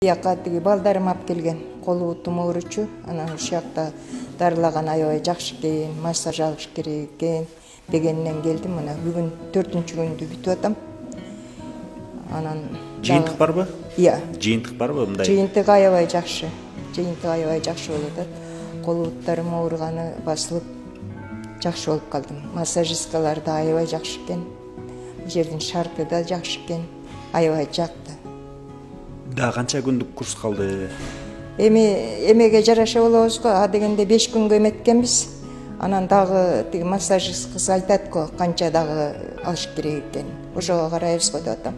Яка тиги балдарым алып келген, колу тумооручу, анан ушул жакта дарылаган аябай жакшы экен, массаж алыш керек экен дегенден келдим. Мына бүгүн 4-күндү бүтүп атам. Анан жыйынтык барбы? Iya. Жыйынтык барбы мындай? Жыйынтык аябай жакшы. Жыйынтык аябай жакшы болуп атат. Кол буттарым ооруганы басылып жакшы болуп калдым. Массажисткалар да аябай жакшы экен. Бул жердин шарты да жакшы экен. Аябай жакты. Да канча күндүк курс калды? Эмеге жараша болобуз го, а дегенде 5 күнгө эметкенбиз. Анан дагы тиги массажист кыз айтат го, канча дагы алыш керек экен. Ошого карайбыз го деп атам.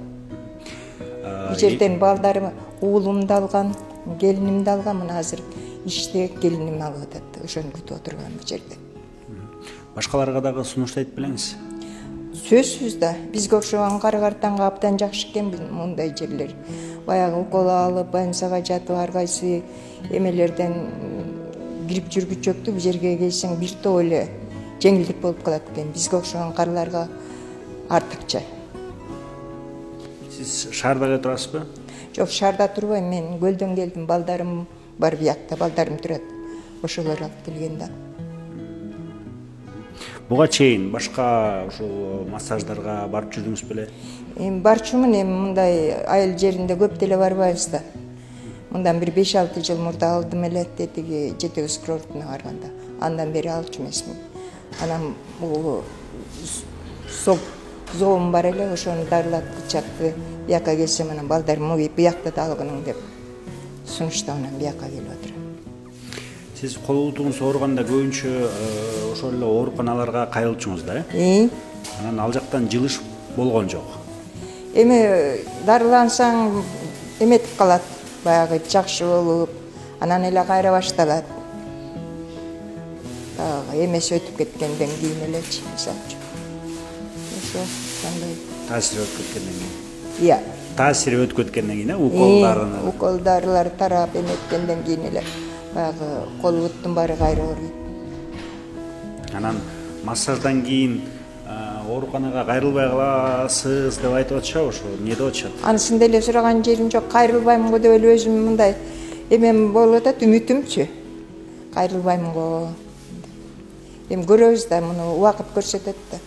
Бул жерден балдарым, уулумду алган, келинимди алган, мына азыр иште келиним алып атат. Ошону күтүп отурган бул жерде. Башкаларга дагы сунуш айтып белеңиз. Сөзсүз да, бизге окшогон кары-картанга абдан жакшы экен мындай жерлер. Баягы укол алып, больницага жатып, ар кайсы эмелерден кирип жүргүчөктү бул жерге келсең бир топ эле жеңилдик болуп калат экен. Бизге окшогон карларга артыкча. Сиз шаардагы турасызбы? Жок, шаарда турбайм, мен көлдөн келдим, балдарым бар биякта, балдарым турат. Ошолор алып келген да. Буга чейин башка ушул массаждарга барып жүрдүңүз беле? Барчумун, мындай айыл жеринде көп деле барбайбыз да. Мындан бир 5-6 жыл мурда алдым эле тетиги жетегиз курортуна барганда. Андан бери алчу эмесмин. Анан бул зоом бар эле, ошону дарылаткычакты бияка келсем, анан балдарым биякта да алгының деп сунуштап анан бияка келип отурам. Сиз кол бутуңуз ооруганда көбүнчө ошол эле ооруканаларга кайрылчуңуз да, э? Анан ал жактан жылыш болгон жок. Дарылансаң эметип калат, баягы жакшы болуп, анан эле кайра башталат. Эмеси өтүп кеткенден кийин элечи, мисалчы. Ошо кандай таасири өтүп кеткенден кийин. Iya. Таасири өтүп кеткенден кийин, укол дарылар тарап эметкенден кийин эле баягы кол буттун баары кайра ооруйт. Анан массаждан кийин ооруканага кайрылбай каласыз деп айтып атышабы, ошо эмне деп атышат? Анысын деле сураган жерим жок, кайрылбаймын го деп эле өзүм мындай эмем болуп атат, үмүтүмчү. Кайрылбаймын го. Көрөбүз да, муну убакыт көрсөтөт да.